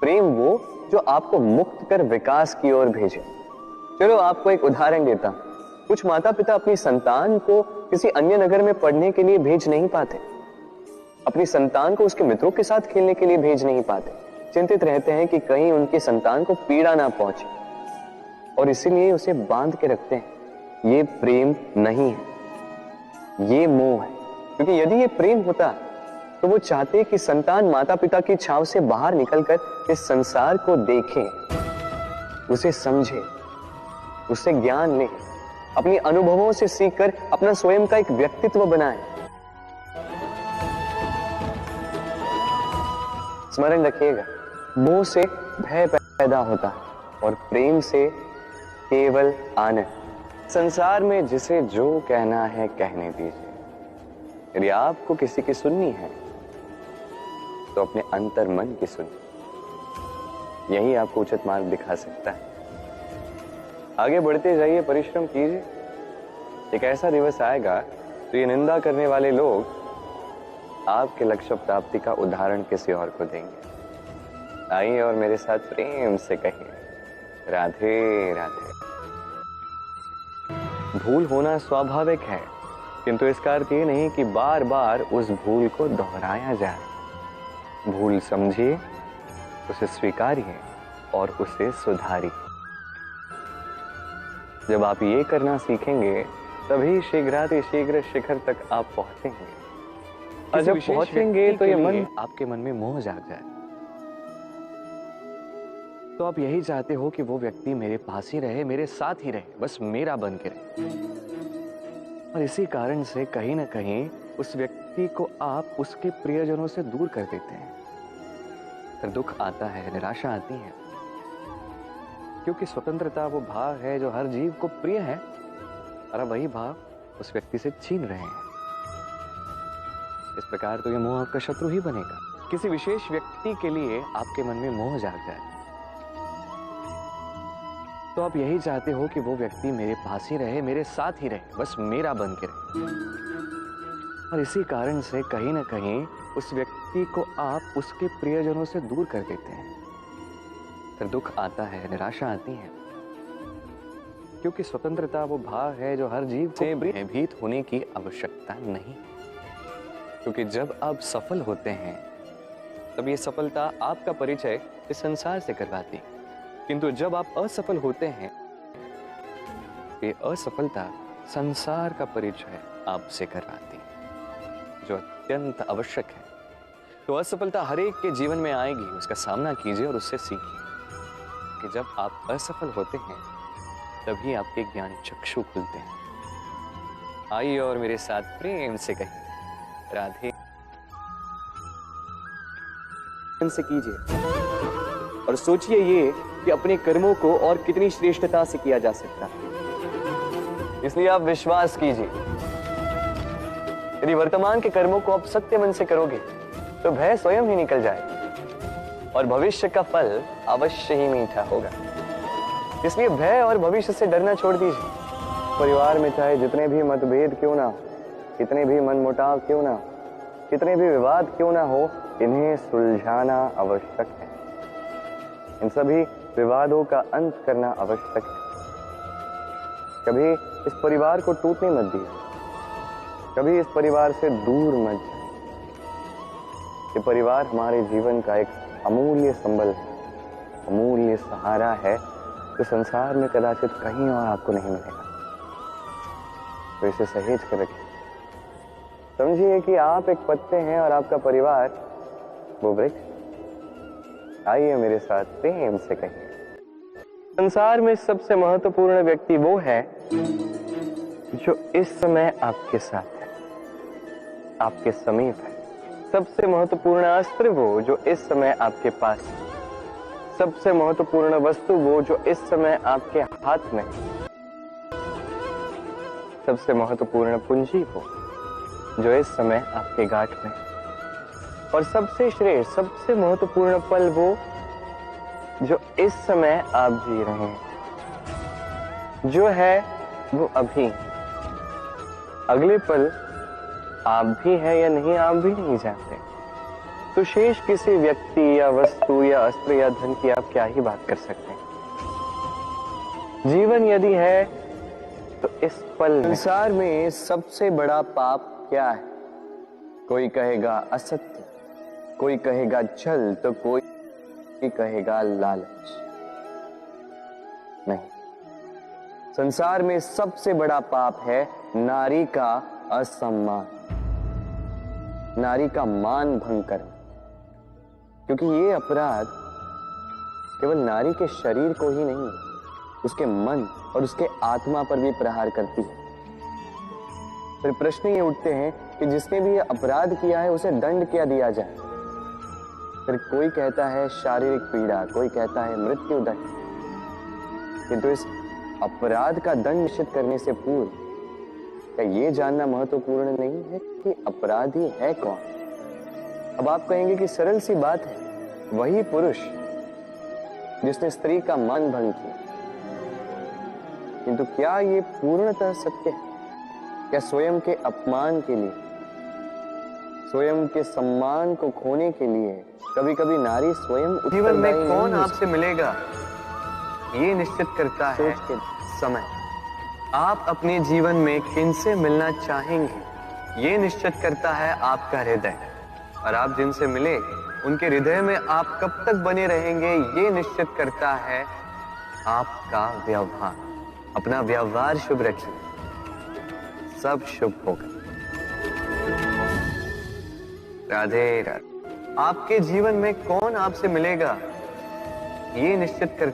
प्रेम वो जो आपको मुक्त कर विकास की ओर भेजे। चलो आपको एक उदाहरण देता हूं। कुछ माता पिता अपनी संतान को किसी अन्य नगर में पढ़ने के लिए भेज नहीं पाते, अपनी संतान को उसके मित्रों के साथ खेलने के लिए भेज नहीं पाते, चिंतित रहते हैं कि कहीं उनकी संतान को पीड़ा ना पहुंचे, और इसीलिए उसे बांध के रखते हैं। ये प्रेम नहीं है, ये मोह है। क्योंकि यदि ये प्रेम होता तो वो चाहते कि संतान माता पिता की छाव से बाहर निकलकर इस संसार को देखे, उसे समझे, उससे ज्ञान ले, अपनी अनुभवों से सीखकर अपना स्वयं का एक व्यक्तित्व बनाए। स्मरण रखिएगा, मोह से भय पैदा होता है और प्रेम से केवल आनंद। संसार में जिसे जो कहना है कहने दीजिए। यदि आपको किसी की सुननी है तो अपने अंतर मन की सुनिए, यही आपको उचित मार्ग दिखा सकता है। आगे बढ़ते जाइए, परिश्रम कीजिए। एक ऐसा दिवस आएगा तो ये निंदा करने वाले लोग आपके लक्ष्य प्राप्ति का उदाहरण किसी और को देंगे। आइए और मेरे साथ प्रेम से कहिए, राधे राधे। भूल होना स्वाभाविक है, किंतु इसका अर्थ ये नहीं कि बार बार उस भूल को दोहराया जाए। भूल समझिए, उसे स्वीकारिए और उसे सुधारिए। जब आप ये करना सीखेंगे तभी शीघ्रातिशीघ्र शिखर तक आप पहुंचेंगे। और जब पहुंचेंगे तो ये मन आपके मन में मोह जाग जाए, तो आप यही चाहते हो कि वो व्यक्ति मेरे पास ही रहे, मेरे साथ ही रहे, बस मेरा बन के रहे। और इसी कारण से कहीं ना कहीं उस व्यक्ति को आप उसके प्रियजनों से दूर कर देते हैं। फिर दुख आता है, निराशा आती है, क्योंकि स्वतंत्रता वो भाव है जो हर जीव को प्रिय है, और अब वही भाव उस व्यक्ति से छीन रहे हैं। इस प्रकार तो ये मोह आपका शत्रु ही बनेगा। किसी विशेष व्यक्ति के लिए आपके मन में मोह जाग जाए तो आप यही चाहते हो कि वो व्यक्ति मेरे पास ही रहे, मेरे साथ ही रहे, बस मेरा बन के रहे। और इसी कारण से कहीं ना कहीं उस व्यक्ति को आप उसके प्रियजनों से दूर कर देते हैं। फिर दुख आता है, निराशा आती है, क्योंकि स्वतंत्रता वो भाव है जो हर जीव से भयभीत होने की आवश्यकता नहीं। क्योंकि जब आप सफल होते हैं तब ये सफलता आपका परिचय इस संसार से करवाती, किंतु जब आप असफल होते हैं ये असफलता संसार का परिचय आपसे करवाती, जो अत्यंत आवश्यक है। तो असफलता हर एक के जीवन में आएगी, उसका सामना कीजिए और उससे सीखिए कि जब आप असफल होते हैं तभी आपके ज्ञान चक्षु खुलते हैं। आइए और मेरे साथ प्रेम से कहिए, राधे। से कीजिए और सोचिए ये कि अपने कर्मों को और कितनी श्रेष्ठता से किया जा सकता है। इसलिए आप विश्वास कीजिए, यदि वर्तमान के कर्मों को आप सत्य मन से करोगे तो भय स्वयं ही निकल जाएगा और भविष्य का फल अवश्य ही मीठा होगा। इसलिए भय और भविष्य से डरना छोड़ दीजिए। परिवार में चाहे जितने भी मतभेद क्यों ना हो, कितने भी मनमुटाव क्यों ना हो, कितने भी विवाद क्यों ना हो, इन्हें सुलझाना आवश्यक है। इन सभी विवादों का अंत करना आवश्यक है। कभी इस परिवार को टूटने मत दीजिए, कभी इस परिवार से दूर मत जाइए। ये परिवार हमारे जीवन का एक अमूल्य संबल है, अमूल्य सहारा है, जो संसार में कदाचित कहीं और आपको नहीं मिलेगा। तो इसे सहेज कर रखिए। समझिए कि आप एक पत्ते हैं और आपका परिवार वो वृक्ष। आइए मेरे साथ प्रेम से कहिए, संसार में सबसे महत्वपूर्ण व्यक्ति वो है जो इस समय आपके साथ है, आपके समीप है। सबसे महत्वपूर्ण अस्त्र वो जो इस समय आपके पास है। सबसे महत्वपूर्ण वस्तु वो जो इस समय आपके हाथ में है। सबसे महत्वपूर्ण पूंजी वो जो इस समय आपके गांठ में है। और सबसे श्रेष्ठ, सबसे महत्वपूर्ण पल वो जो इस समय आप जी रहे हैं, जो है वो अभी। अगले पल आप भी है या नहीं, आप भी नहीं जानते। तो शेष किसी व्यक्ति या वस्तु या अस्त्र या धन की आप क्या ही बात कर सकते हैं। जीवन यदि है तो इस पल संसार में सबसे बड़ा पाप क्या है? कोई कहेगा असत्य, कोई कहेगा छल, तो कोई कहेगा लालच। नहीं, संसार में सबसे बड़ा पाप है नारी का असम्मान, नारी का मान भंग करना। क्योंकि ये अपराध केवल नारी के शरीर को ही नहीं, उसके मन और उसके आत्मा पर भी प्रहार करती है। फिर प्रश्न ये उठते हैं कि जिसने भी ये अपराध किया है उसे दंड क्या दिया जाए। फिर कोई कहता है शारीरिक पीड़ा, कोई कहता है मृत्यु दंड। किंतु इस अपराध का दंड निश्चित करने से पूर्व क्या ये जानना महत्वपूर्ण नहीं है कि अपराधी है कौन? अब आप कहेंगे कि सरल सी बात है, वही पुरुष जिसने स्त्री का मान भंग किया। किंतु क्या ये पूर्णतः सत्य है? क्या स्वयं के अपमान के लिए, स्वयं के सम्मान को खोने के लिए कभी कभी नारी स्वयं जीवन में कौन आपसे मिलेगा ये निश्चित करता है समय। आप अपने जीवन में किनसे मिलना चाहेंगे ये निश्चित करता है आपका हृदय। और आप जिनसे मिले उनके हृदय में आप कब तक बने रहेंगे ये निश्चित करता है आपका व्यवहार। अपना व्यवहार शुभ रखिए, सब शुभ होगा। राधे राधे। आपके जीवन में कौन आपसे मिलेगा ये निश्चित कर